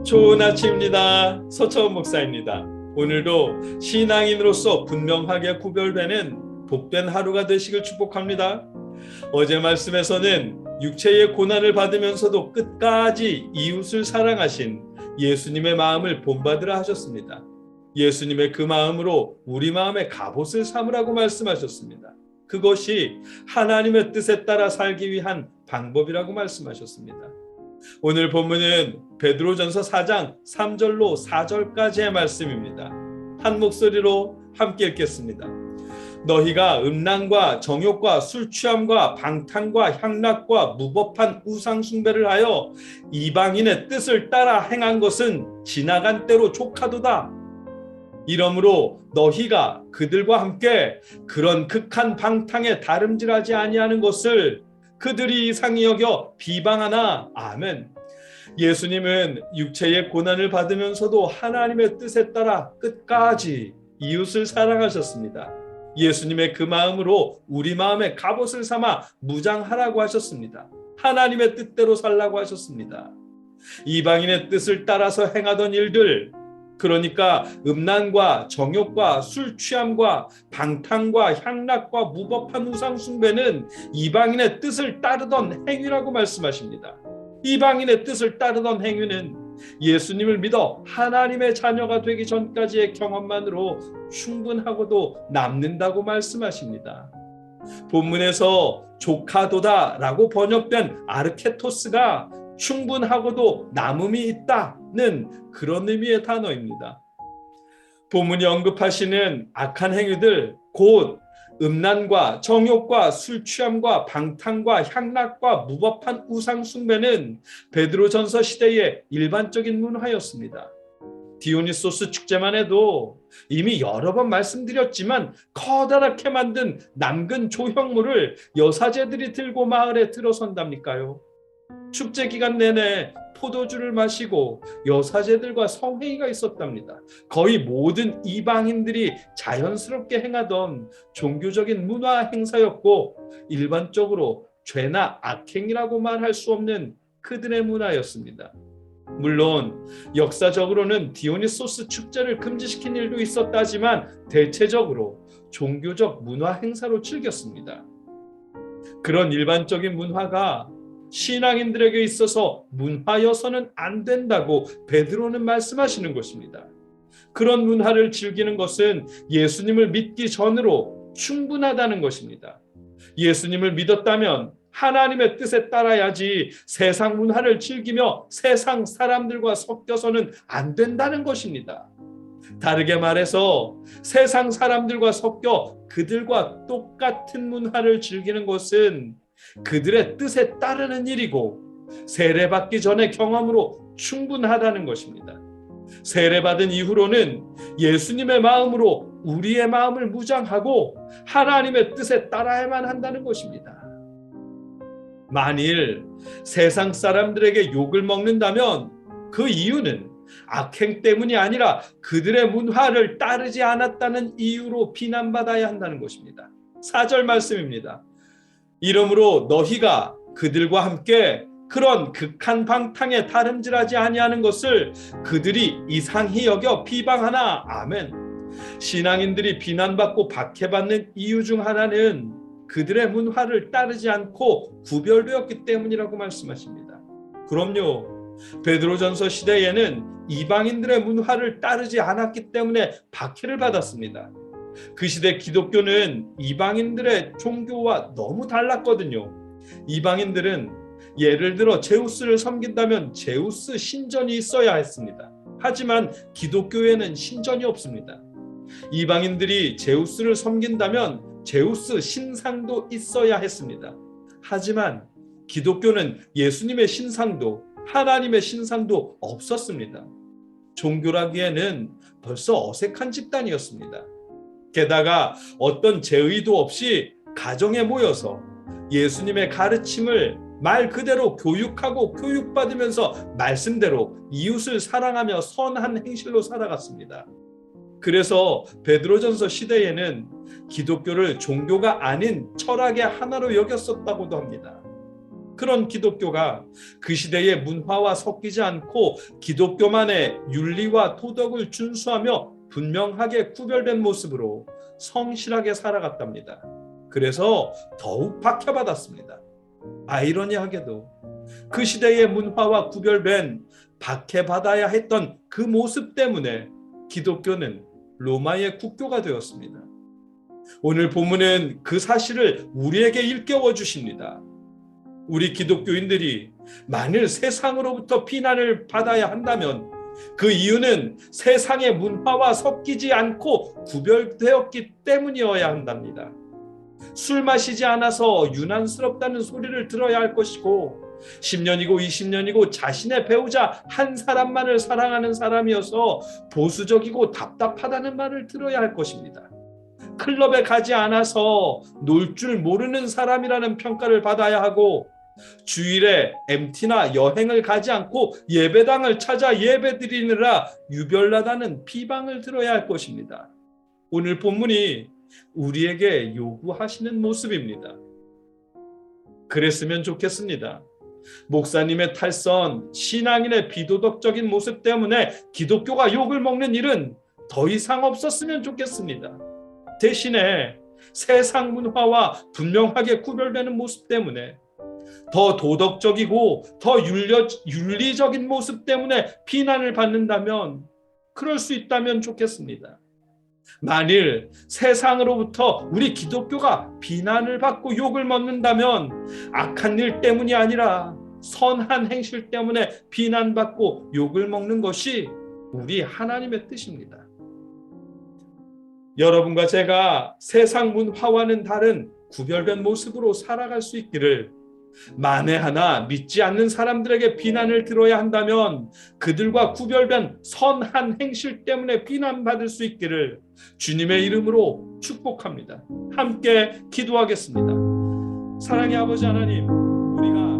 좋은 아침입니다. 서처원 목사입니다. 오늘도 신앙인으로서 분명하게 구별되는 복된 하루가 되시길 축복합니다. 어제 말씀에서는 육체의 고난을 받으면서도 끝까지 이웃을 사랑하신 예수님의 마음을 본받으라 하셨습니다. 예수님의 그 마음으로 우리 마음의 갑옷을 삼으라고 말씀하셨습니다. 그것이 하나님의 뜻에 따라 살기 위한 방법이라고 말씀하셨습니다. 오늘 본문은 베드로전서 4장 3절로 4절까지의 말씀입니다. 한 목소리로 함께 읽겠습니다. 너희가 음란과 정욕과 술 취함과 방탕과 향락과 무법한 우상 숭배를 하여 이방인의 뜻을 따라 행한 것은 지나간 때로 족하도다. 이러므로 너희가 그들과 함께 그런 극한 방탕에 다름질하지 아니하는 것을 그들이 이상히 여겨 비방하나. 아멘. 예수님은 육체의 고난을 받으면서도 하나님의 뜻에 따라 끝까지 이웃을 사랑하셨습니다. 예수님의 그 마음으로 우리 마음의 갑옷을 삼아 무장하라고 하셨습니다. 하나님의 뜻대로 살라고 하셨습니다. 이방인의 뜻을 따라서 행하던 일들, 그러니까 음란과 정욕과 술 취함과 방탕과 향락과 무법한 우상 숭배는 이방인의 뜻을 따르던 행위라고 말씀하십니다. 이방인의 뜻을 따르던 행위는 예수님을 믿어 하나님의 자녀가 되기 전까지의 경험만으로 충분하고도 남는다고 말씀하십니다. 본문에서 조카도다라고 번역된 아르케토스가 충분하고도 남음이 있다는 그런 의미의 단어입니다. 본문이 언급하시는 악한 행위들, 곧 음란과 정욕과 술 취함과 방탕과 향락과 무법한 우상 숭배는 베드로전서 시대의 일반적인 문화였습니다. 디오니소스 축제만 해도 이미 여러 번 말씀드렸지만 커다랗게 만든 남근 조형물을 여사제들이 들고 마을에 들어선답니까요? 축제 기간 내내 포도주를 마시고 여사제들과 성회의가 있었답니다. 거의 모든 이방인들이 자연스럽게 행하던 종교적인 문화 행사였고 일반적으로 죄나 악행이라고 말할 수 없는 그들의 문화였습니다. 물론 역사적으로는 디오니소스 축제를 금지시킨 일도 있었다지만 대체적으로 종교적 문화 행사로 즐겼습니다. 그런 일반적인 문화가 신앙인들에게 있어서 문화여서는 안 된다고 베드로는 말씀하시는 것입니다. 그런 문화를 즐기는 것은 예수님을 믿기 전으로 충분하다는 것입니다. 예수님을 믿었다면 하나님의 뜻에 따라야지 세상 문화를 즐기며 세상 사람들과 섞여서는 안 된다는 것입니다. 다르게 말해서 세상 사람들과 섞여 그들과 똑같은 문화를 즐기는 것은 그들의 뜻에 따르는 일이고 세례받기 전의 경험으로 충분하다는 것입니다. 세례받은 이후로는 예수님의 마음으로 우리의 마음을 무장하고 하나님의 뜻에 따라야만 한다는 것입니다. 만일 세상 사람들에게 욕을 먹는다면 그 이유는 악행 때문이 아니라 그들의 문화를 따르지 않았다는 이유로 비난받아야 한다는 것입니다. 4절 말씀입니다. 이러므로 너희가 그들과 함께 그런 극한 방탕에 다름질하지 아니하는 것을 그들이 이상히 여겨 비방하나. 아멘. 신앙인들이 비난받고 박해받는 이유 중 하나는 그들의 문화를 따르지 않고 구별되었기 때문이라고 말씀하십니다. 그럼요. 베드로전서 시대에는 이방인들의 문화를 따르지 않았기 때문에 박해를 받았습니다. 그 시대 기독교는 이방인들의 종교와 너무 달랐거든요. 이방인들은 예를 들어 제우스를 섬긴다면 제우스 신전이 있어야 했습니다. 하지만 기독교에는 신전이 없습니다. 이방인들이 제우스를 섬긴다면 제우스 신상도 있어야 했습니다. 하지만 기독교는 예수님의 신상도 하나님의 신상도 없었습니다. 종교라기에는 벌써 어색한 집단이었습니다. 게다가 어떤 제의도 없이 가정에 모여서 예수님의 가르침을 말 그대로 교육하고 교육받으면서 말씀대로 이웃을 사랑하며 선한 행실로 살아갔습니다. 그래서 베드로전서 시대에는 기독교를 종교가 아닌 철학의 하나로 여겼었다고도 합니다. 그런 기독교가 그 시대의 문화와 섞이지 않고 기독교만의 윤리와 도덕을 준수하며 분명하게 구별된 모습으로 성실하게 살아갔답니다. 그래서 더욱 박해받았습니다. 아이러니하게도 그 시대의 문화와 구별된 박해받아야 했던 그 모습 때문에 기독교는 로마의 국교가 되었습니다. 오늘 본문은 그 사실을 우리에게 일깨워 주십니다. 우리 기독교인들이 만일 세상으로부터 비난을 받아야 한다면 그 이유는 세상의 문화와 섞이지 않고 구별되었기 때문이어야 한답니다. 술 마시지 않아서 유난스럽다는 소리를 들어야 할 것이고 10년이고 20년이고 자신의 배우자 한 사람만을 사랑하는 사람이어서 보수적이고 답답하다는 말을 들어야 할 것입니다. 클럽에 가지 않아서 놀 줄 모르는 사람이라는 평가를 받아야 하고 주일에 MT나 여행을 가지 않고 예배당을 찾아 예배드리느라 유별나다는 비방을 들어야 할 것입니다. 오늘 본문이 우리에게 요구하시는 모습입니다. 그랬으면 좋겠습니다. 목사님의 탈선, 신앙인의 비도덕적인 모습 때문에 기독교가 욕을 먹는 일은 더 이상 없었으면 좋겠습니다. 대신에 세상 문화와 분명하게 구별되는 모습 때문에 더 도덕적이고 더 윤리적인 모습 때문에 비난을 받는다면 그럴 수 있다면 좋겠습니다. 만일 세상으로부터 우리 기독교가 비난을 받고 욕을 먹는다면 악한 일 때문이 아니라 선한 행실 때문에 비난받고 욕을 먹는 것이 우리 하나님의 뜻입니다. 여러분과 제가 세상 문화와는 다른 구별된 모습으로 살아갈 수 있기를, 만에 하나 믿지 않는 사람들에게 비난을 들어야 한다면 그들과 구별된 선한 행실 때문에 비난받을 수 있기를 주님의 이름으로 축복합니다. 함께 기도하겠습니다. 사랑의 아버지 하나님, 우리가